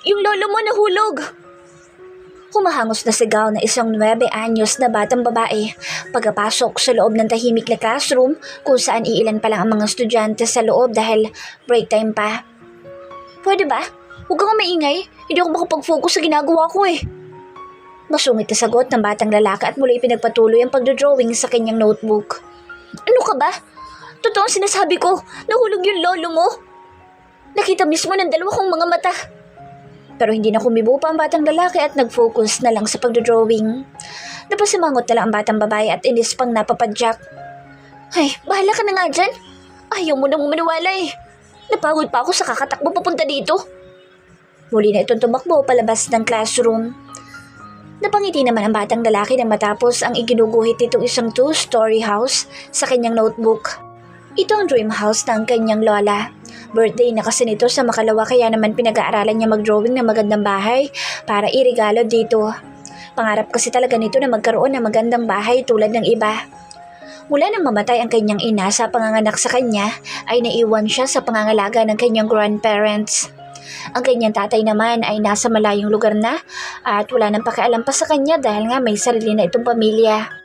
Yung lolo mo nahulog! Humahangos na sigaw na isang 9 anyos na batang babae pagkapasok sa loob ng tahimik na classroom kung saan iilan pa lang ang mga estudyante sa loob dahil break time pa. Pwede ba? Huwag kang maingay. Hindi ako makapag-focus sa ginagawa ko eh. Masungit na sagot ng batang lalaki at muli pinagpatuloy ang pagdodrawing sa kanyang notebook. Ano ka ba? Totoo ang sinasabi ko. Nahulog yung lolo mo. Nakita mismo ng dalawa kong mga mata. Pero hindi na kumibo pa ang batang lalaki at nag-focus na lang sa pagdodrawing. Napasimangot na lang ang batang babae at inis pang napapadyak. Ay, bahala ka na nga dyan. Ayaw mo nang maniwala eh. Napagod pa ako sa kakatakbo papunta dito. Muli na itong tumakbo palabas ng classroom. Napangiti naman ang batang lalaki nang matapos ang iginuguhit nitong isang 2-story house sa kanyang notebook. Ito ang dream house ng kanyang lola. Birthday na kasi nito sa makalawa kaya naman pinag-aaralan niya mag-drawing ng magandang bahay para iregalo dito. Pangarap kasi talaga nito na magkaroon ng magandang bahay tulad ng iba. Mula nang mamatay ang kanyang ina sa panganganak sa kanya ay naiwan siya sa pangangalaga ng kanyang grandparents. Ang kanyang tatay naman ay nasa malayong lugar na at wala nang pakialam pa sa kanya dahil nga may sarili na itong pamilya.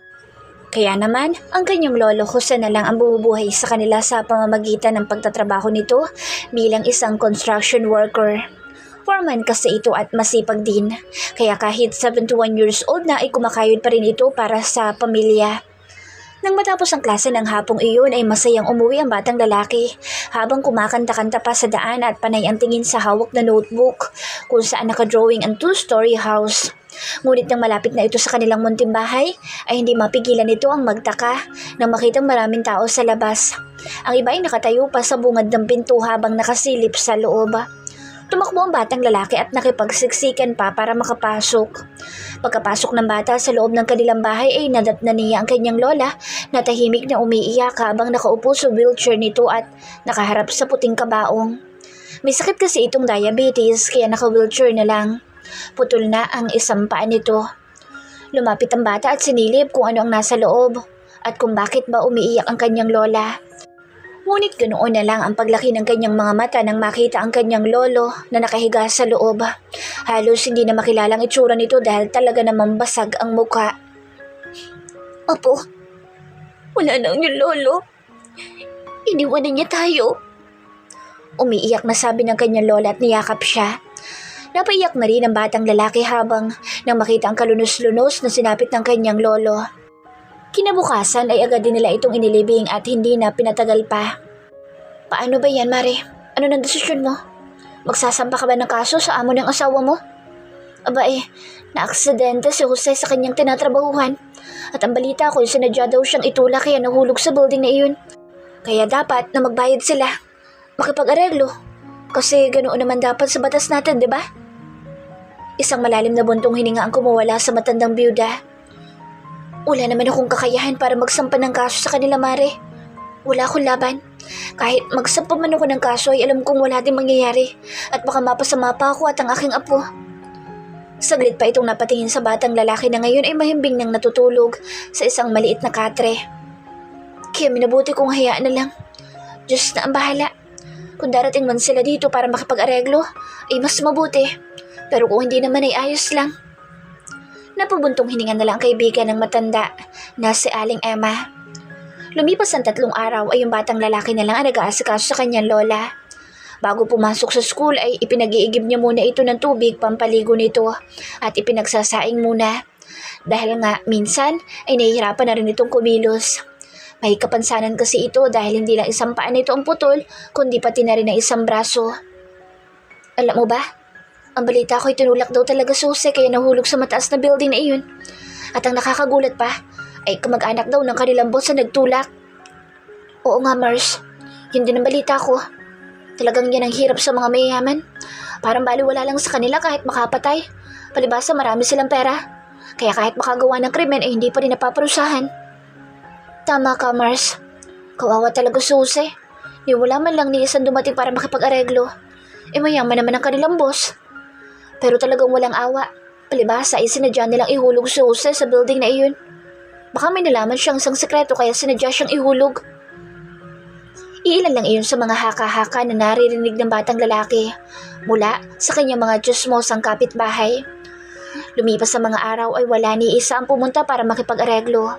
Kaya naman, ang kanyang lolo Jose na lang ang bumubuhay sa kanila sa pamamagitan ng pagtatrabaho nito bilang isang construction worker. Foreman kasi ito at masipag din, kaya kahit 71 years old na ay kumakayod pa rin ito para sa pamilya. Nang matapos ang klase ng hapong iyon ay masayang umuwi ang batang lalaki habang kumakanta-kanta pa sa daan at panay ang tingin sa hawak na notebook kung saan nakadrawing ang 2-story house. Ngunit nang malapit na ito sa kanilang munting bahay ay hindi mapigilan ito ang magtaka nang makitang maraming tao sa labas. Ang iba ay nakatayo pa sa bungad ng pinto habang nakasilip sa loob. Tumakbo ang batang lalaki at nakipagsiksikan pa para makapasok. Pagkapasok ng bata sa loob ng kanilang bahay ay nadatnan niya ang kanyang lola na tahimik na umiiyak habang nakaupo sa wheelchair nito at nakaharap sa puting kabaong. May sakit kasi itong diabetes kaya naka-wheelchair na lang. Putol na ang isang paa nito. Lumapit ang bata at sinilip kung ano ang nasa loob at kung bakit ba umiiyak ang kanyang lola. Ngunit ganoon na lang ang paglaki ng kanyang mga mata nang makita ang kanyang lolo na nakahiga sa loob. Halos hindi na makilalang itsura nito dahil talaga namang basag ang mukha. Apo, wala na ang iyong lolo. Iniwanan niya tayo. Umiiyak na sabi ng kanyang lola at niyakap siya. Napaiyak na rin ang batang lalaki habang nang makita ang kalunos-lunos na sinapit ng kanyang lolo. Kinabukasan ay agad din nila itong inilibing at hindi na pinatagal pa. Paano ba yan, Mare? Ano nang desisyon mo? Magsasampa ka ba ng kaso sa amo ng asawa mo? Aba naaksidente si Jose sa kanyang tinatrabahuhan. At ang balita ko, sinadya daw siyang itulak kaya nahulog sa building na iyon. Kaya dapat na magbayad sila. Makipag-areglo. Kasi ganoon naman dapat sa batas natin, di ba? Isang malalim na buntong hininga ang kumuwala sa matandang byuda. Wala naman akong kakayahan para magsampa ng kaso sa kanila, Mare. Wala akong laban. Kahit magsampa man ako ng kaso ay alam kong wala din mangyayari at baka mapasama pa ako at ang aking apo. Saglit pa itong napatingin sa batang lalaki na ngayon ay mahimbing nang natutulog sa isang maliit na katre. Kaya minabuti kong hayaan na lang. Diyos na ang bahala. Kung darating man sila dito para makipag-areglo, ay mas mabuti. Pero kung hindi naman ay ayos lang. Napabuntong hininga na lang ang kaibigan ng matanda na si Aling Emma. Lumipas ang 3 araw ay yung batang lalaki na lang ang nag-aasikaso sa kanyang lola. Bago pumasok sa school ay ipinag-iigib niya muna ito ng tubig pampaligo nito at ipinagsasaing muna. Dahil nga minsan ay nahihirapan na rin itong kumilos. May kapansanan kasi ito dahil hindi lang isang paa nito ang putol kundi pati na rin ang isang braso. Alam mo ba? Ang balita ko ay tinulak daw talaga susi kaya nahulog sa mataas na building na iyon. At ang nakakagulat pa ay kamag-anak daw ng kanilang boss na nagtulak. Oo nga, Mars. Yun din ang balita ko. Talagang yan ang hirap sa mga mayayaman. Parang baliwala lang sa kanila kahit makapatay. Palibasa marami silang pera. Kaya kahit makagawa ng krimen ay hindi pa rin napaparusahan. Tama ka, Mars. Kawawa talaga susi. Ni wala man lang ni isang dumating para makipag-areglo. Mayaman naman ang kanilang boss. Pero talagang walang awa. Palibasa ay sinadya nilang ihulog si Jose sa building na iyon. Baka may nalaman siyang isang sekreto kaya sinadya siyang ihulog. Iilan lang iyon sa mga haka-haka na naririnig ng batang lalaki mula sa kanyang mga tsusmosang kapitbahay. Lumipas sa mga araw ay wala ni isa ang pumunta para makipag-areglo.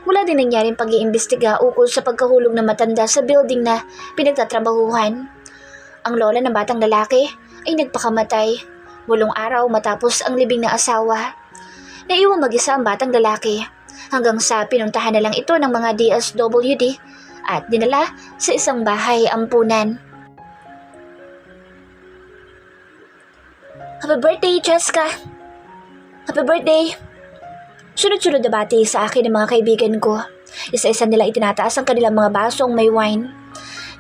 Wala din nangyaring pag-iimbestiga ukol sa pagkahulog ng matanda sa building na pinagtatrabahuhan. Ang lola ng batang lalaki ay nagpakamatay 8 araw matapos ang libing ng asawa. Naiwang mag-isa ang batang lalaki hanggang sa pinuntahan na lang ito ng mga DSWD at dinala sa isang bahay ampunan. Happy birthday, Jessica! Happy birthday! Sunod-sunod na bati sa akin ng mga kaibigan ko. Isa-isa nila itinataas ang kanilang mga basong may wine.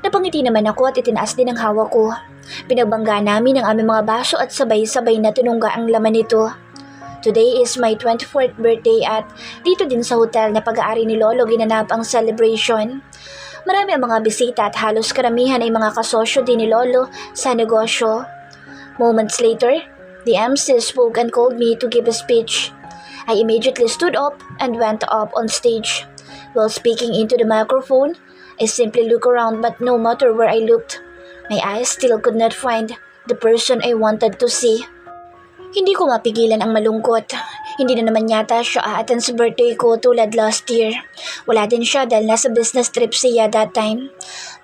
Napangiti naman ako at itinaas din ang hawak ko. Pinagbangga namin ang aming mga baso at sabay-sabay na tinungga ang laman nito. Today is my 24th birthday at dito din sa hotel na pag-aari ni Lolo ginanap ang celebration. Marami ang mga bisita at halos karamihan ay mga kasosyo din ni Lolo sa negosyo. Moments later, the MC spoke and called me to give a speech. I immediately stood up and went up on stage. While speaking into the microphone, I simply looked around but no matter where I looked, my eyes still could not find the person I wanted to see. Hindi ko mapigilan ang malungkot. Hindi na naman yata siya a-attend sa birthday ko tulad last year. Wala din siya dahil nasa business trip siya that time.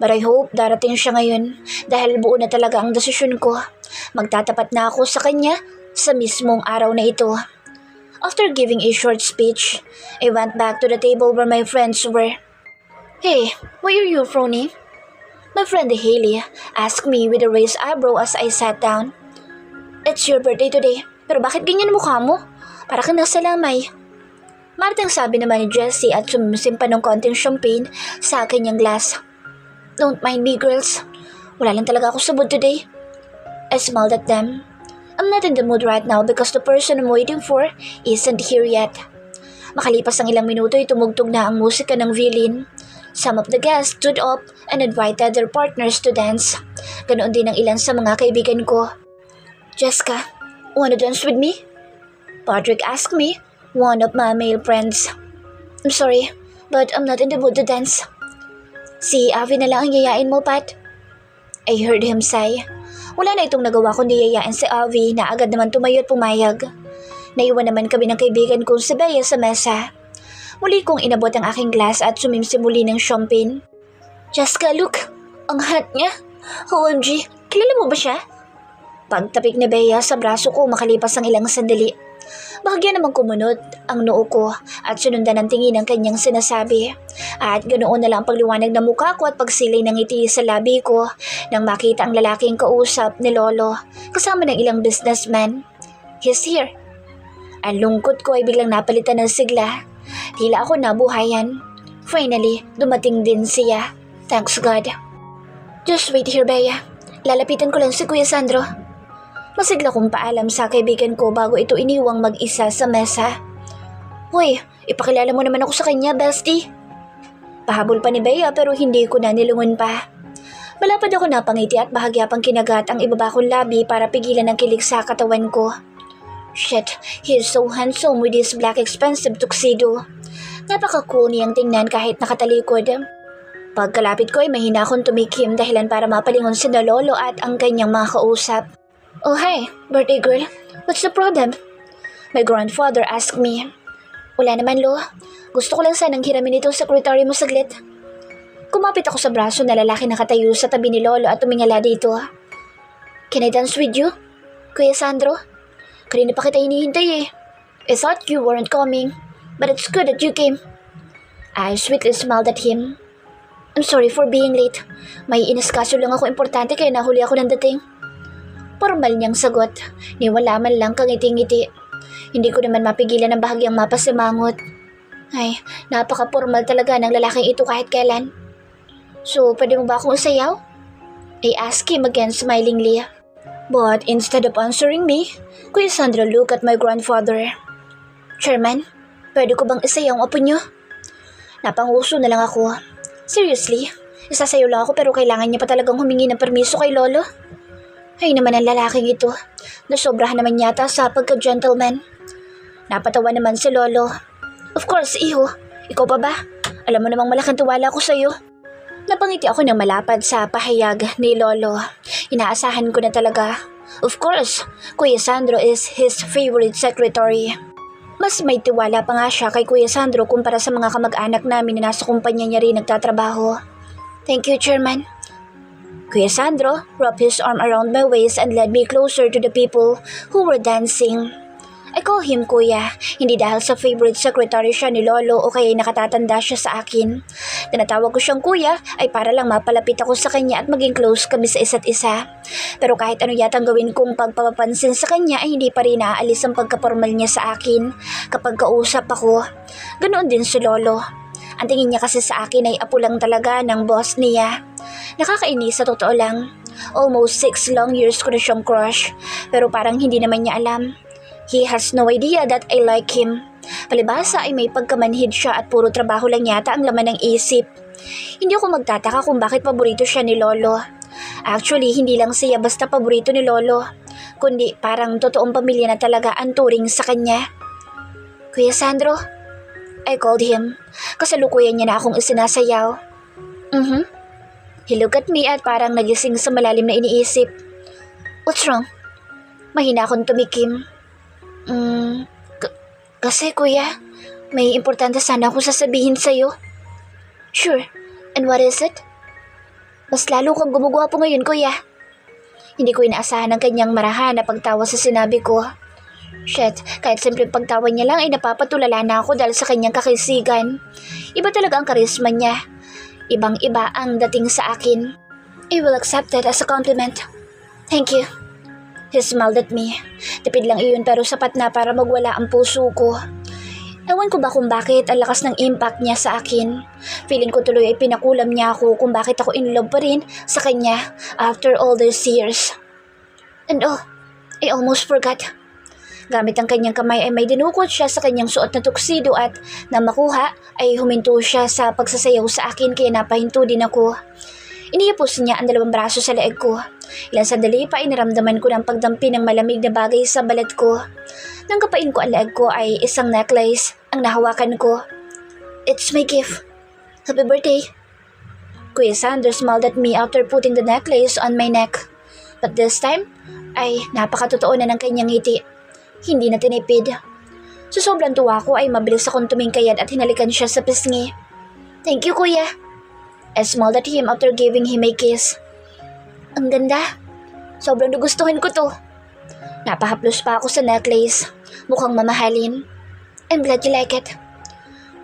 But I hope darating siya ngayon dahil buo na talaga ang desisyon ko. Magtatapat na ako sa kanya sa mismong araw na ito. After giving a short speech, I went back to the table where my friends were. Hey, why are you frowning? My friend Haley asked me with a raised eyebrow as I sat down. It's your birthday today, pero bakit ganyan mukha mo? Para kang nasa lamay. Martang sabi naman ni Jessie at sumusimpa ng konting champagne sa kanyang glass. Don't mind me, girls. Wala lang talaga ako sa mood today. I smiled at them. I'm not in the mood right now because the person I'm waiting for isn't here yet. Makalipas ang ilang minuto ay tumugtog na ang musika ng violin. Some of the guests stood up and invited their partners to dance. Ganoon din ang ilan sa mga kaibigan ko. Jessica, wanna dance with me? Patrick asked me, one of my male friends. I'm sorry, but I'm not in the mood to dance. Si Avi na lang ang yayain mo, Pat. I heard him sigh. Wala na itong nagawa kundi yayain si Avi na agad naman tumayo at pumayag. Naiwan naman kami ng kaibigan kong si Bea sa mesa. Muli kong inabot ang aking glass at sumimsimuli ng champagne. Jessica, look! Ang hot niya! OMG, kilala mo ba siya? Pagtapik ni Bea sa braso ko makalipas ang ilang sandali. Bahagya namang kumunot ang noo ko at sinundan ng tingin ang kanyang sinasabi. At ganoon na lang ang pagliwanag ng mukha ko at pagsilay ng ngiti sa labi ko nang makita ang lalaking kausap ni Lolo kasama ng ilang businessman. He's here. Ang lungkot ko ay biglang napalitan ng sigla. Tila ako nabuhayan. Finally, dumating din siya. Thanks God. Just wait here, Bea. Lalapitan ko lang si Kuya Sandro. Masigla kong paalam sa kaibigan ko bago ito iniwang mag-isa sa mesa. Hoy, ipakilala mo naman ako sa kanya, bestie. Pahabol pa ni Bea pero hindi ko na nilungon pa. Malapad ako napangiti at bahagya pang kinagat ang ibaba kong labi para pigilan ang kilig sa katawan ko. Shit, he is so handsome with his black expensive tuxedo. Napaka-cool niyang tingnan kahit nakatalikod. Pagkalapit ko ay mahina akong tumikim dahilan para mapalingon si Lolo at ang kanyang mga kausap. Oh hi, birthday girl. What's the problem? My grandfather asked me. Wala naman, Lo. Gusto ko lang sanang hiramin itong sekretary mo saglit. Kumapit ako sa braso na lalaki nakatayo sa tabi ni Lolo at tumingala dito. Can I dance with you, Kuya Sandro? Kanina pa kita hinihintay eh. I thought you weren't coming, but it's good that you came. I sweetly smiled at him. I'm sorry for being late. May inaskaso lang ako importante kaya nahuli ako ng dating. Formal niyang sagot, ni wala man lang kangiti-ngiti. Hindi ko naman mapigilan ang bahagyang mapasimangot. Ay, napaka-formal talaga ng lalaking ito kahit kailan. So, pwede mo ba akong isayaw? I asked him again smilingly. But instead of answering me, Kuya Sandro looked at my grandfather. Chairman, pwede ko bang isayaw ang apo niyo? Napanguso na lang ako. Seriously, isasayaw lang ako pero kailangan niya pa talagang humingi ng permiso kay Lolo. Ay naman ang lalaking ito, nasobrahan naman yata sa pagka-gentleman. Napatawa naman si Lolo. Of course, iho. Ikaw pa ba? Alam mo namang malaking tiwala ko sa'yo. Napangiti ako ng malapad sa pahayag ni Lolo. Inaasahan ko na talaga. Of course, Kuya Sandro is his favorite secretary. Mas may tiwala pa nga siya kay Kuya Sandro kumpara sa mga kamag-anak namin na nasa kumpanya niya rin nagtatrabaho. Thank you, Chairman. Kuya Sandro wrapped his arm around my waist and led me closer to the people who were dancing. I call him Kuya, hindi dahil sa favorite secretary siya ni Lolo o kaya nakatatanda siya sa akin. Tinatawag ko siyang Kuya ay para lang mapalapit ako sa kanya at maging close kami sa isa't isa. Pero kahit ano yatang gawin kong pagpapapansin sa kanya ay hindi pa rin naaalis ang pagkapormal niya sa akin kapag kausap ako. Ganoon din si Lolo. Ang tingin niya kasi sa akin ay apo lang talaga ng boss niya. Nakakainis sa totoo lang. Almost 6 long years ko na siyang crush pero parang hindi naman niya alam. He has no idea that I like him. Palibhasa ay may pagkamanhid siya at puro trabaho lang yata ang laman ng isip. Hindi ako magtataka kung bakit paborito siya ni Lolo. Actually, hindi lang siya basta paborito ni Lolo, kundi parang totoong pamilya na talaga ang turing sa kanya. Kuya Sandro, I called him. Kasalukuyan niya na akong isinasayaw. He looked at me at parang nagising sa malalim na iniisip. What's wrong? Mahina akong tumikim. Kasi kuya, may importante sana akong sasabihin sa'yo. Sure, and what is it? Mas lalo kang gumugwapo ngayon kuya. Hindi ko inaasahan ang kanyang marahan na pagtawa sa sinabi ko. Shit, kahit simpleng pagtawa niya lang ay napapatulala na ako dahil sa kanyang kakisigan. Iba talaga ang karisma niya. Ibang-iba ang dating sa akin. I will accept it as a compliment. Thank you. He smiled at me. Tipid lang iyon pero sapat na para magwala ang puso ko. Ewan ko ba kung bakit ang lakas ng impact niya sa akin. Feeling ko tuloy ay pinakulam niya ako kung bakit ako in love pa rin sa kanya after all these years. And I almost forgot. Gamit ang kanyang kamay ay may dinukot siya sa kanyang suot na tuxedo at nang makuha ay huminto siya sa pagsasayaw sa akin kaya napahinto din ako. Iniyapos niya ang dalawang braso sa leeg ko. Ilang sandali pa ay naramdaman ko ng pagdampi ng malamig na bagay sa balat ko. Nang kapain ko ang leeg ko ay isang necklace ang nahawakan ko. It's my gift. Happy birthday. Kuya Sandro smiled at me after putting the necklace on my neck. But this time ay napakatotoo na ng kanyang ngiti. Hindi na tinipid. Sa sobrang tuwa ko ay mabilis akong tumingkayad at hinalikan siya sa pisngi. Thank you kuya. I smiled at him after giving him a kiss. Ang ganda. Sobrang nagustuhan ko to. Napahaplos pa ako sa necklace. Mukhang mamahalin. I'm glad you like it.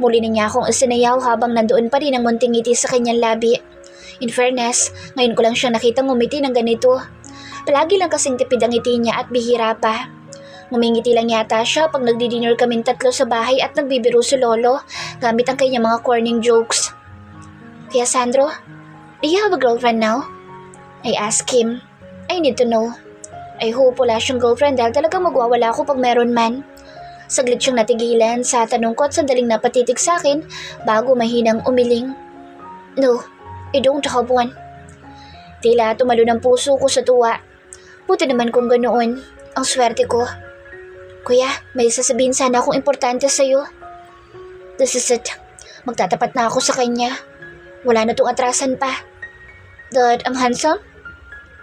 Muli na niya akong isinayaw habang nandoon pa rin ang munting ngiti sa kanyang labi. In fairness, ngayon ko lang siya nakitang ngumiti ng ganito. Palagi lang kasing tipid ang ngiti niya at bihira pa. Ngumingiti lang yata siya pag nagdi-dinner kaming tatlo sa bahay at nagbibiro si Lolo gamit ang kanyang mga corning jokes. Kaya Sandro, do you have a girlfriend now? I asked him. I need to know. I hope wala siyang girlfriend dahil talagang magwawala ako pag meron man. Saglit siyang natigilan sa tanong ko at sandaling napatitig sa akin bago mahinang umiling. No, I don't have one. Tila tumalo ng puso ko sa tuwa. Buti naman kung ganoon. Ang swerte ko. Kuya, may sasabihin sana akong importante sa'yo. This is it. Magtatapat na ako sa kanya. Wala na tong atrasan pa. That I'm handsome?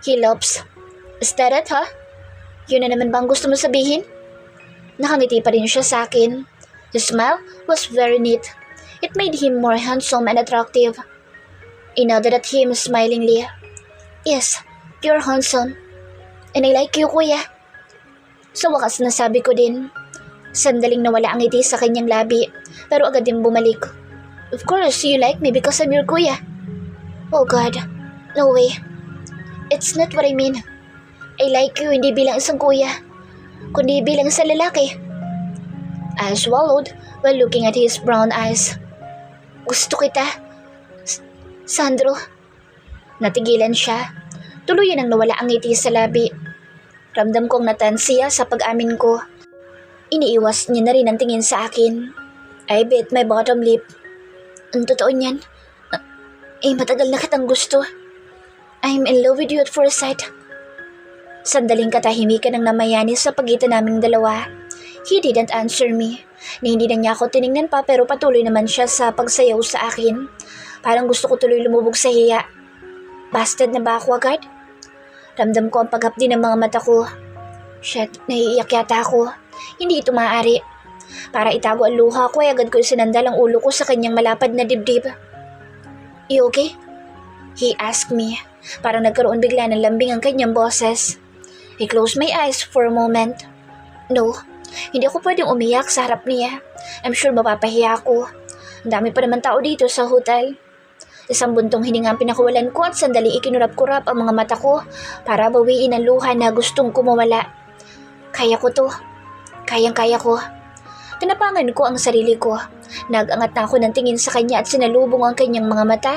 He loves. Is that it, huh? Yun na naman bang gusto mo sabihin? Nakangiti pa rin siya sa akin. His smile was very neat. It made him more handsome and attractive. I nodded at him smilingly. Yes, you're handsome. And I like you, kuya. Sa wakas nasabi ko din. Sandaling nawala ang ngiti sa kanyang labi, pero agad din bumalik. Of course, you like me because I'm your kuya. Oh God, no way. It's not what I mean. I like you hindi bilang isang kuya, kundi bilang isang lalaki. I swallowed while looking at his brown eyes. Gusto kita, Sandro. Natigilan siya. Tuluyan ang nawala ang ngiti sa labi. Ramdam kong natansiya sa pag-amin ko. Iniiwas niya na rin ang tingin sa akin. I bit my bottom lip. Ang totoo niyan, matagal na kitang gusto. I'm in love with you at first sight. Sandaling katahimikan ang namayani sa pagitan naming dalawa. He didn't answer me. Ni hindi na niya ako tiningnan pa pero patuloy naman siya sa pagsayaw sa akin. Parang gusto ko tuloy lumubog sa hiya. Busted na ba ako agad? Ramdam ko ang paghapdi ng mga mata ko. Shit, naiiyak yata ako. Hindi ito maaari. Para itago ang luha ko ay agad ko sinandal ang ulo ko sa kanyang malapad na dibdib. You okay? He asked me. Parang nagkaroon bigla ng lambing ang kanyang boses. I closed my eyes for a moment. No, hindi ako pwedeng umiyak sa harap niya. I'm sure mapapahiya ako. Ang dami pa naman tao dito sa hotel. Isang buntong hininga ang pinakawalan ko at sandali ikinurap-kurap ang mga mata ko para bawiin ang luha na gustong kumawala. Kaya ko to. Kayang-kaya ko. Tinapangan ko ang sarili ko. Nag-angat na ako ng tingin sa kanya at sinalubong ang kanyang mga mata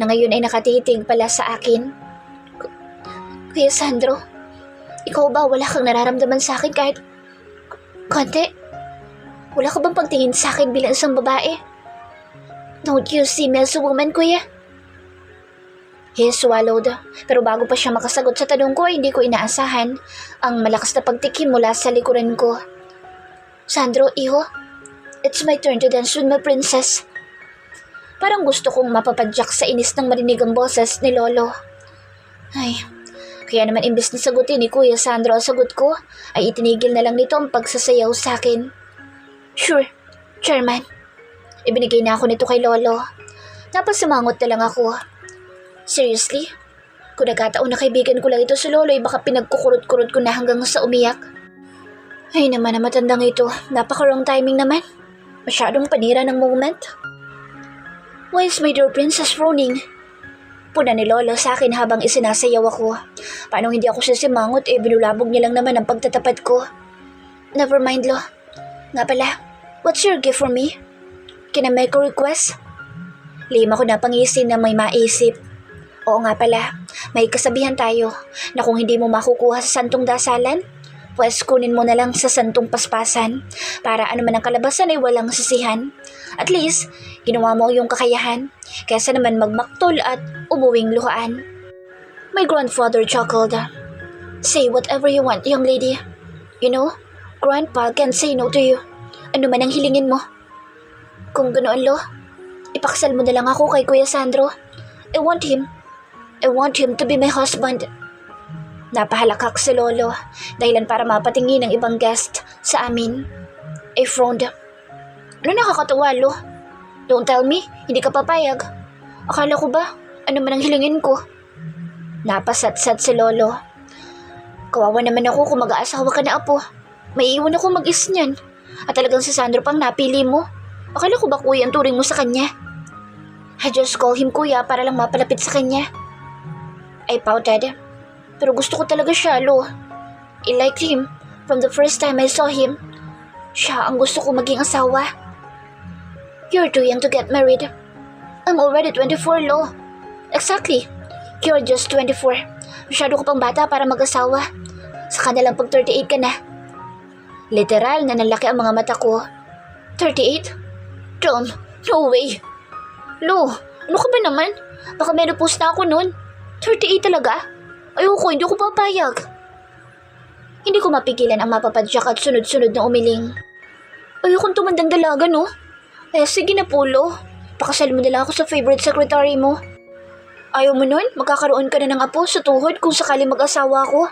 na ngayon ay nakatitig pala sa akin. Kuya Sandro, ikaw ba wala kang nararamdaman sa akin kahit konti? Wala ka bang pagtingin sa akin bilang isang babae? Don't you see me as a woman, kuya? He swallowed, pero bago pa siya makasagot sa tanong ko, hindi ko inaasahan ang malakas na pagtikim mula sa likuran ko. Sandro, iho, it's my turn to dance with my princess. Parang gusto kong mapapadyak sa inis ng marinig ang boses ni Lolo. Ay, kaya naman imbes na sagutin ni Kuya Sandro ang sagot ko, ay itinigil na lang nito ang pagsasayaw sa akin. Sure, Chairman. Ibinigay na ako nito kay Lolo. Napasimangot na lang ako. Seriously? Kung nagkataon na kaibigan ko lang ito si Lolo, ay baka pinagkukurot-kurot ko na hanggang sa umiyak. Ay naman na matandang ito, napaka-wrong timing naman. Masyadong panira ng moment. Why is my dear princess frowning? Puna ni Lolo sa akin habang isinasayaw ako. Paano hindi ako sisimangot binulabog niya lang naman ang pagtatapat ko. Never mind, Lo. Nga pala, what's your gift for me? Can I make a request? Lima ko na pangisin na may maisip. Oo nga pala, may kasabihan tayo na kung hindi mo makukuha sa santong dasalan, pues kunin mo na lang sa santong paspasan para ano man ang kalabasan ay walang sisihan. At least, ginawa mo yung kakayahan kaysa naman magmaktol at umuwing luhaan. My grandfather chuckled. Say whatever you want, young lady. You know, Grandpa can't say no to you. Ano man ang hilingin mo. Kung ganoon, Lo, ipakasal mo na lang ako kay Kuya Sandro. I want him to be my husband. Napahalakak si Lolo, dahilan para mapatingin ng ibang guest sa amin. I frowned. Ano nakakatawa, Lo? Don't tell me, hindi ka papayag. Akala ko ba, ano man ang hilingin ko? Napasatsat si Lolo. Kawawa naman ako kung mag-aasawa ka na, apo. May iwan ako mag-is niyan. At talagang si Sandro pang napili mo. Akala ko ba kuya ang turing mo sa kanya? I just call him kuya para lang mapalapit sa kanya. I pouted. Pero gusto ko talaga siya, Lo. I liked him from the first time I saw him. Siya ang gusto ko maging asawa. You're too young to get married. I'm already 24, Lo. Exactly. You're just 24. Masyado ko pang bata para mag-asawa. Saka na lang pag 38 ka na. Literal na nalaki ang mga mata ko. 38? Tom, no way. Lo, ano ka ba naman? Baka menopause na ako nun. 38 talaga? Ayoko, hindi ko papayag. Hindi ko mapigilan ang mapapadyak at sunod-sunod na umiling. Ayokong tumandang dalaga, no? Sige na po, Lo. Pakasal mo na lang ako sa favorite secretary mo. Ayaw mo nun? Magkakaroon ka na ng apo sa tuhod kung sakali mag-asawa ako.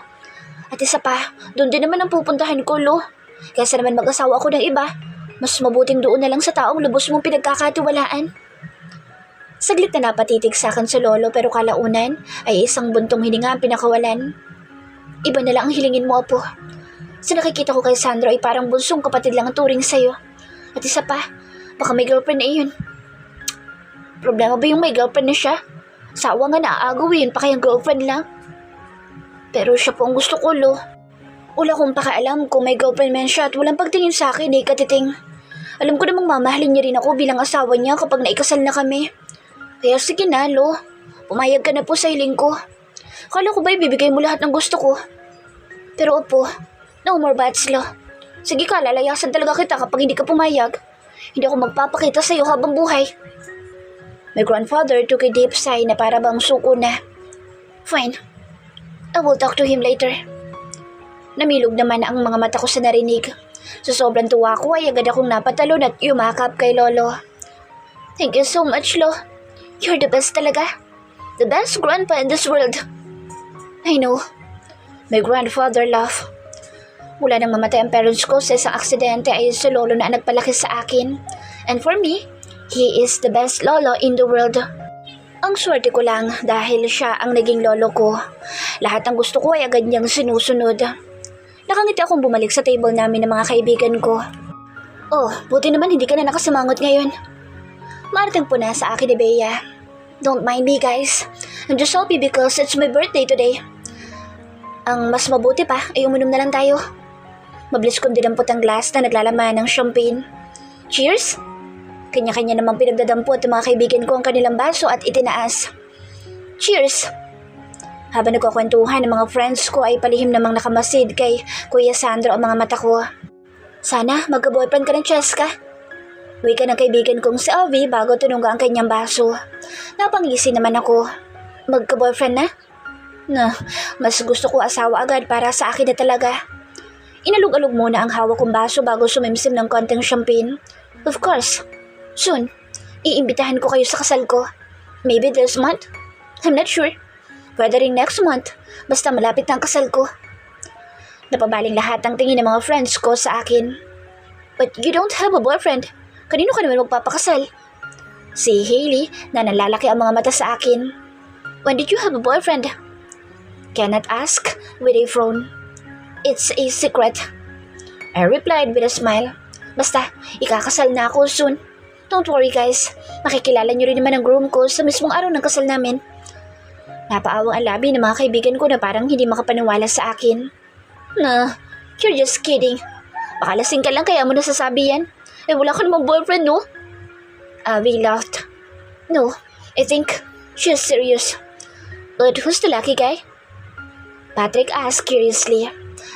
At isa pa, doon din naman ang pupuntahan ko, Lo. Kaysa naman mag-asawa ako ng iba, mas mabuting doon na lang sa taong lubos mong pinagkakatiwalaan. Saglit na napatitig sa akin si Lolo pero kalaunan ay isang buntong hininga ang pinakawalan. Iba na lang ang hilingin mo, apo. Sa nakikita ko kay Sandro ay parang bunsong kapatid lang ang turing sa'yo. At isa pa, baka may girlfriend na iyon. Problema ba yung may girlfriend na siya? Sawa nga naaagawin pa kayang girlfriend lang. Pero siya po ang gusto ko, Lo. Wala kong pakaalam kung may girlfriend man siya at walang pagtingin sa akin katiting. Alam ko namang mamahalin niya rin ako bilang asawa niya kapag naikasal na kami. Kaya sige na, Lo. Pumayag ka na po sa hiling ko. Kala ko ba ibibigay mo lahat ng gusto ko? Pero opo, no more bats, Lo. Sige ka, lalayasan talaga kita kapag hindi ka pumayag. Hindi ako magpapakita sa iyo habang buhay. My grandfather took a deep sigh na para bang suko na. Fine. I will talk to him later. Namilog naman ang mga mata ko sa narinig. Sa sobrang tuwa ko ay agad akong napatalon at yumakap kay Lolo. Thank you so much, Lo. You're the best talaga. The best grandpa in this world. I know. My grandfather laughed. Mula nang mamatay ang parents ko sa isang aksidente ay si lolo na ang nagpalaki sa akin. And for me, he is the best lolo in the world. Ang swerte ko lang dahil siya ang naging lolo ko. Lahat ng gusto ko ay agad niyang sinusunod. Nakangiti akong bumalik sa table namin ng mga kaibigan ko. Oh, buti naman hindi ka na nakasimangot ngayon. Marating po na sa akin ni Bea. Don't mind me guys. I'm just happy because it's my birthday today. Ang mas mabuti pa ay uminom na lang tayo. Mabilis kong dinampot ang glass na naglalaman ng champagne. Cheers! Kanya-kanya namang pinagdadampot ng mga kaibigan ko ang kanilang baso at itinaas. Cheers! Habang nagkakwentuhan ng mga friends ko ay palihim namang nakamasid kay Kuya Sandro ang mga mata ko. Sana magka-boyfriend ka ng Cheska. Uwi ka ng kaibigan kong si Alvi bago tunungga ang kanyang baso. Napangisi naman ako. Magka-boyfriend na? Mas gusto ko asawa agad para sa akin na talaga. Inalog-alog muna ang hawak kong baso bago sumimsim ng konting champagne. Of course. Soon, iimbitahan ko kayo sa kasal ko. Maybe this month? I'm not sure. Weathering next month. Basta malapit na ang kasal ko. Napabaling lahat ang tingin ng mga friends ko sa akin. But you don't have a boyfriend. Kanino ka naman magpapakasal? Si Hailey na nalalaki ang mga mata sa akin. When did you have a boyfriend? Cannot ask with a frown. It's a secret. I replied with a smile. Basta, ikakasal na ako soon. Don't worry guys, makikilala niyo rin naman ang groom ko sa mismong araw ng kasal namin. Napaawang ang labi ng mga kaibigan ko na parang hindi makapaniwala sa akin. You're just kidding. Baka lasing ka lang kaya mo nasasabi yan. Wala ka namang boyfriend, no? We laughed. No, I think she's serious. But who's the lucky guy? Patrick asked curiously.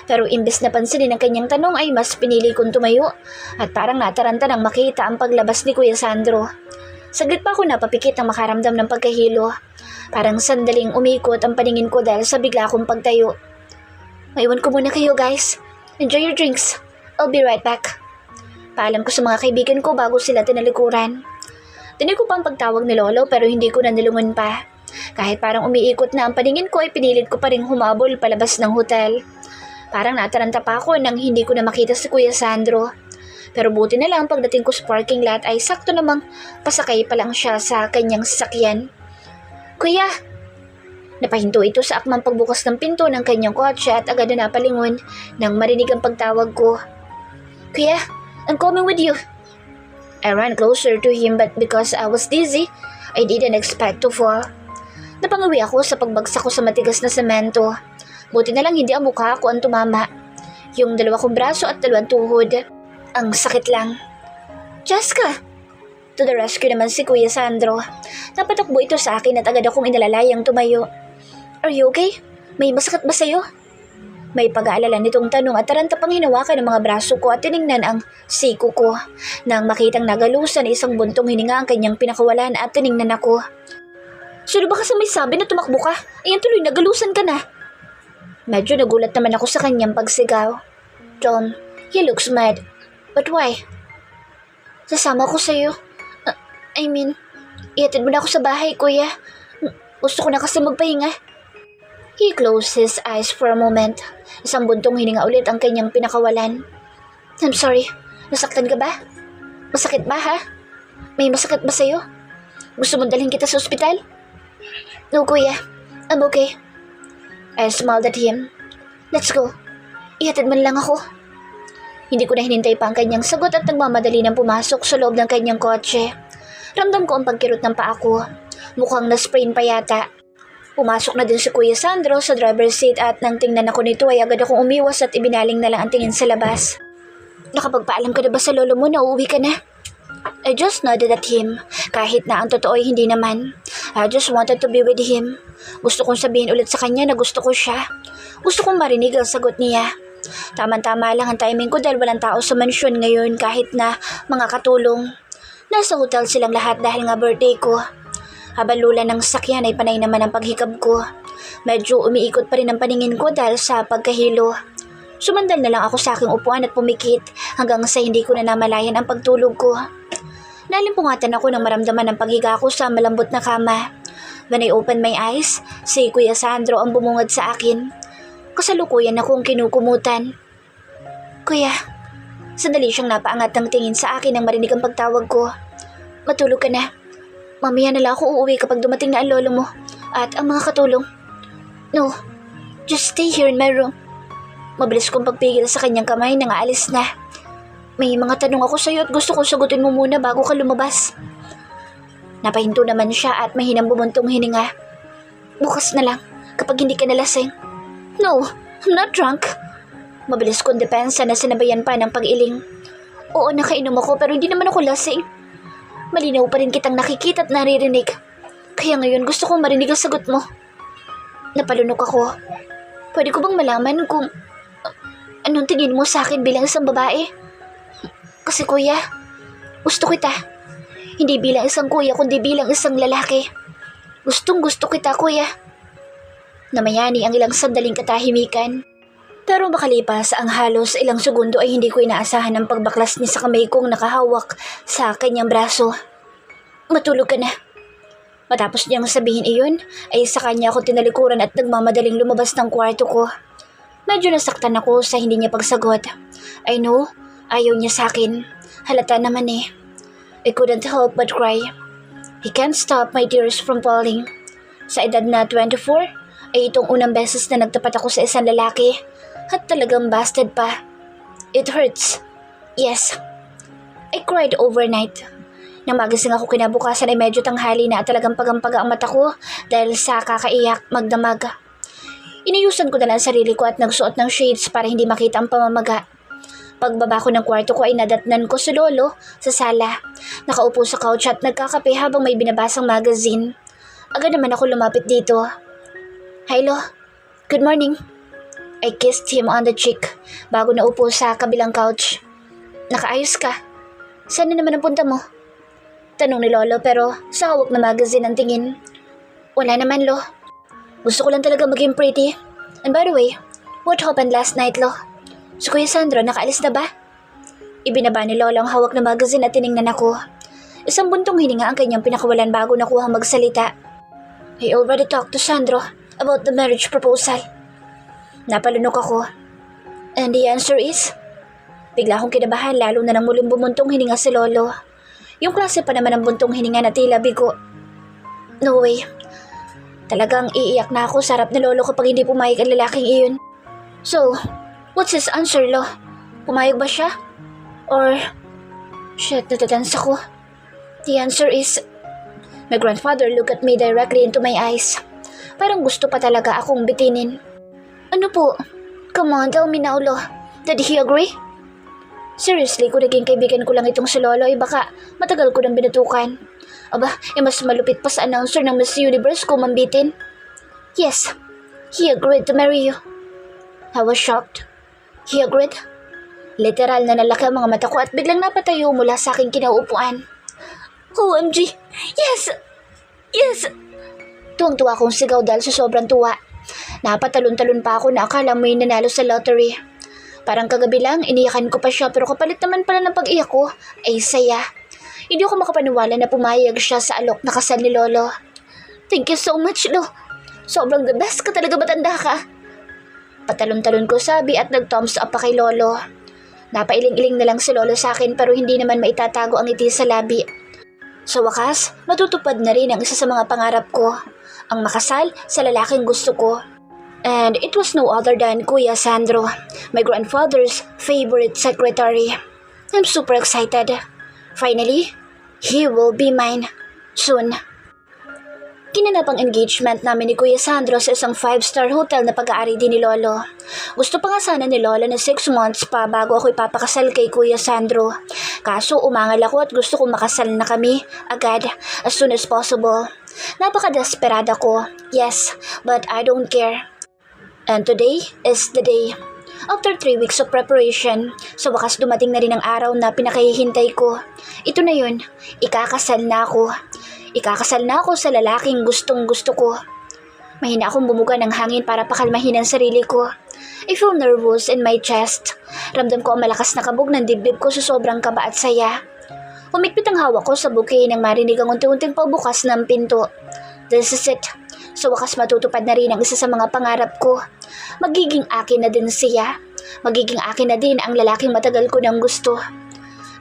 Pero imbes na pansinin ang kanyang tanong ay mas pinili kong tumayo at parang nataranta nang makita ang paglabas ni Kuya Sandro. Saglit pa ako napapikit nang makaramdam ng pagkahilo. Parang sandaling umikot ang paningin ko dahil sa bigla akong pagtayo. Maiwan ko muna kayo guys. Enjoy your drinks. I'll be right back. Paalam ko sa mga kaibigan ko bago sila tinalikuran. Dinig ko pang pagtawag ni Lolo pero hindi ko na nilungon pa. Kahit parang umiikot na ang paningin ko ay pinilit ko pa rin humabol palabas ng hotel. Parang nataranta pa ako nang hindi ko na makita si Kuya Sandro. Pero buti na lang pagdating ko sa parking lot ay sakto namang pasakay pa lang siya sa kanyang sasakyan. Kuya! Napahinto ito sa akmang pagbukas ng pinto ng kanyang kotse at agad na napalingon nang marinig ang pagtawag ko. Kuya, I'm coming with you. I ran closer to him but because I was dizzy, I didn't expect to fall. Napangawi ako sa pagbagsak ko sa matigas na semento. Buti na lang hindi ang mukha ko ang tumama. Yung dalawa kong braso at dalawang tuhod. Ang sakit lang. Cheska! To the rescue naman si Kuya Sandro. Napatakbo ito sa akin at agad akong inalalayang tumayo. Are you okay? May masakit ba sa'yo? May pag-aalala nitong tanong at taranta pang hinawakan ng mga braso ko at tiningnan ang siko ko. Nang makitang nagalusan na isang buntong hininga ang kanyang pinakawalan at tiningnan ako. Sino ba kasi may sabi na tumakbo ka? Ayan tuloy nagalusan ka na. Medyo nagulat naman ako sa kanyang pagsigaw. Tom, he looks mad. But why? Sasama ko sa'yo. Ihatid mo na ako sa bahay, kuya. Gusto ko na kasi magpahinga. He closed his eyes for a moment. Isang buntong hininga ulit ang kanyang pinakawalan. I'm sorry, nasaktan ka ba? Masakit ba ha? May masakit ba sa'yo? Gusto mo dalhin kita sa ospital? No, kuya. I'm okay. I smiled at him. Let's go. Ihatid man lang ako. Hindi ko na hinintay pa ang kanyang sagot at nagmamadali nang pumasok sa loob ng kanyang kotse. Ramdam ko ang pagkirot ng paa ko. Mukhang na-sprain pa yata. Pumasok na din si Kuya Sandro sa driver's seat at nang tingnan ako nito ay agad akong umiwas at ibinaling na lang ang tingin sa labas. Nakapagpaalam ka na ba sa lolo mo na uuwi ka na? I just nodded at him. Kahit na ang totoo ay hindi naman. I just wanted to be with him. Gusto kong sabihin ulit sa kanya na gusto ko siya. Gusto kong marinig ang sagot niya. Tama-tama lang ang timing ko dahil walang tao sa mansyon ngayon kahit na mga katulong. Nasa hotel silang lahat dahil nga birthday ko. Habang lula ng sakyan ay panay naman ang paghikab ko. Medyo umiikot pa rin ang paningin ko dahil sa pagkahilo. Sumandal na lang ako sa aking upuan at pumikit hanggang sa hindi ko na namalayan ang pagtulog ko. Nalimpungatan ako nang maramdaman ang paghiga ko sa malambot na kama. When I opened my eyes, si Kuya Sandro ang bumungad sa akin. Kasalukuyan akong kinukumutan. Kuya, sandali siyang napaangat ng tingin sa akin nang marinig ang pagtawag ko. Matulog ka na. Mamaya na lang ako uuwi kapag dumating na ang lolo mo at ang mga katulong. No, just stay here in my room. Mabilis kong pagpigil sa kanyang kamay nang aalis na. May mga tanong ako sa'yo at gusto kong sagutin mo muna bago ka lumabas. Napahinto naman siya at mahinang bumuntong hininga. Bukas na lang, kapag hindi ka nalasing. No, I'm not drunk. Mabilis kong depensa na sinabayan pa ng pag-iling. Oo, nakainom ako pero hindi naman ako lasing. Malinaw pa rin kitang nakikita at naririnig. Kaya ngayon gusto kong marinig ang sagot mo. Napalunok ako. Pwede ko bang malaman kung anong tingin mo sa akin bilang isang babae? Kasi kuya, gusto kita. Hindi bilang isang kuya kundi bilang isang lalaki. Gustong gusto kita kuya. Namayani ang ilang sandaling katahimikan. Pero makalipas ang halos ilang segundo ay hindi ko inaasahan ang pagbaklas niya sa kamay kong nakahawak sa kanyang braso. Matulog ka na. Matapos niyang sabihin iyon, ay sa kanya ako tinalikuran at nagmamadaling lumabas ng kwarto ko. Medyo nasaktan ako sa hindi niya pagsagot. I know, ayaw niya sa akin. Halata naman eh. I couldn't help but cry. He can't stop my tears from falling. Sa edad na 24, ay itong unang beses na nagtapat ako sa isang lalaki. At talagang busted pa. It hurts. Yes. I cried overnight. Nang magising ako kinabukasan ay medyo tanghali na at talagang pagampaga ang mata ko dahil sa kakaiyak magdamag. Iniyusan ko na lang sarili ko at nagsuot ng shades para hindi makita ang pamamaga. Pagbaba ko ng kwarto ko ay nadatnan ko si Lolo sa sala. Nakaupo sa couch at nagkakape habang may binabasang magazine. Agad naman ako lumapit dito. Hi Lo, good morning. I kissed him on the cheek bago naupo sa kabilang couch. Nakaayos ka? Saan na naman ang punta mo? Tanong ni Lolo pero sa hawak na magazine ang tingin. Wala naman Lo. Gusto ko lang talaga maging pretty. And by the way, what happened last night Lo? Si Kuya Sandro nakaalis na ba? Ibinaba ni Lolo ang hawak na magazine at tiningnan ako. Isang buntong hininga ang kanyang pinakawalan bago nakuha magsalita. I already talked to Sandro about the marriage proposal. Napalunok ako. And the answer is? Bigla akong kinabahan lalo na nang muling bumuntong hininga si Lolo. Yung klase pa naman ng buntong hininga na tila bigo. No way. Talagang iiyak na ako sa harap ni Lolo kapag hindi pumayag ang lalaking iyon. So, what's his answer, Lo? Pumayag ba siya? Or, shit, natatans ako. The answer is, my grandfather looked at me directly into my eyes. Parang gusto pa talaga akong bitinin. Ano po? Come on, tell me now, Lo. Did he agree? Seriously, kung naging kaibigan ko lang itong si Lolo, baka matagal ko nang binutukan. Aba, mas malupit pa sa announcer ng Miss Universe ko mambitin. Yes, he agreed to marry you. I was shocked. He agreed? Literal na nalaki ang mga mata ko at biglang napatayo mula sa aking kinauupuan. OMG! Yes! Yes! Tuwang-tuwa akong sigaw dahil sa sobrang tuwa. Napatalon-talon pa ako na akala mo'y nanalo sa lottery. Parang kagabi lang, iniyakan ko pa siya pero kapalit naman pala ng pag-iyak ko ay saya. Hindi ako makapaniwala na pumayag siya sa alok na kasal ni Lolo. Thank you so much, Lo. Sobrang the best ka talaga, matanda ka. Patalon-talon ko sabi at nag-thumbs up pa kay Lolo. Napailing-iling na lang si Lolo sa akin pero hindi naman maitatago ang ngiti sa labi. Sa wakas, matutupad na rin ang isa sa mga pangarap ko. Ang makasal sa lalaking gusto ko. And it was no other than Kuya Sandro, my grandfather's favorite secretary. I'm super excited. Finally, he will be mine soon. Kinanap ang engagement namin ni Kuya Sandro sa isang 5-star hotel na pag-aari din ni Lolo. Gusto pa nga sana ni Lolo na 6 months pa bago ako ipapakasal kay Kuya Sandro. Kaso umangal ako at gusto kong makasal na kami agad as soon as possible. Napaka-desperada ko, yes, but I don't care. And today is the day. After 3 weeks of preparation, sa wakas dumating na rin ang araw na pinakahihintay ko. Ito na yun, ikakasal na ako. Ikakasal na ako sa lalaking gustong gusto ko. Mahina akong bumuga ng hangin para pakalmahin ang sarili ko. I feel nervous in my chest. Ramdam ko ang malakas na kabog ng dibdib ko sa sobrang kaba at saya. Humikpit ang hawak ko sa bouquet nang marinig ang unti-unting pagbukas ng pinto. This is it. Sa wakas matutupad na rin ang isa sa mga pangarap ko. Magiging akin na din siya. Magiging akin na din ang lalaking matagal ko nang gusto.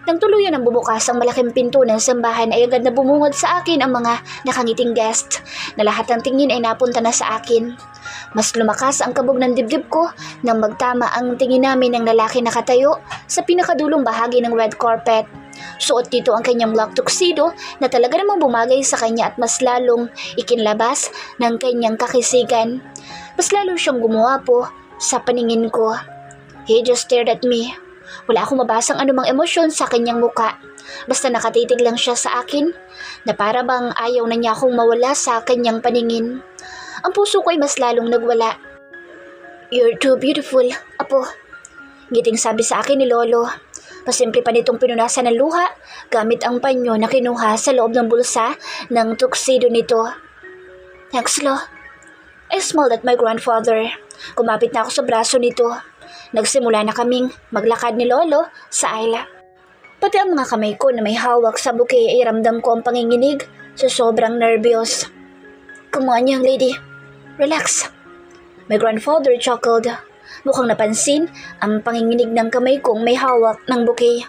Nang tuluyan ang bumukas ang malaking pinto ng simbahan ay agad na bumungad sa akin ang mga nakangiting guest na lahat ng tingin ay napunta na sa akin. Mas lumakas ang kabog ng dibdib ko nang magtama ang tingin namin ng lalaki nakatayo sa pinakadulong bahagi ng red carpet. Suot dito ang kanyang black tuxedo na talaga namang bumagay sa kanya at mas lalong ikinlabas ng kanyang kakisigan. Mas lalo siyang gumuwapo sa paningin ko. He just stared at me. Wala akong mabasang anumang emosyon sa kanyang muka. Basta nakatitig lang siya sa akin na para bang ayaw na niya akong mawala sa kanyang paningin. Ang puso ko ay mas lalong nagwala. You're too beautiful, apo. Ngiting sabi sa akin ni Lolo. Pasimple pa nitong pinunasan ng luha gamit ang panyo na kinuha sa loob ng bulsa ng tuxedo nito. Thanks, Lo. I smiled at my grandfather. Kumapit na ako sa braso nito. Nagsimula na kaming maglakad ni Lolo sa aisle. Pati ang mga kamay ko na may hawak sa bouquet ay ramdam ko ang panginginig sa sobrang nervyos. Come on, young lady. Relax. My grandfather chuckled. Mukhang napansin ang panginginig ng kamay kong may hawak ng bouquet.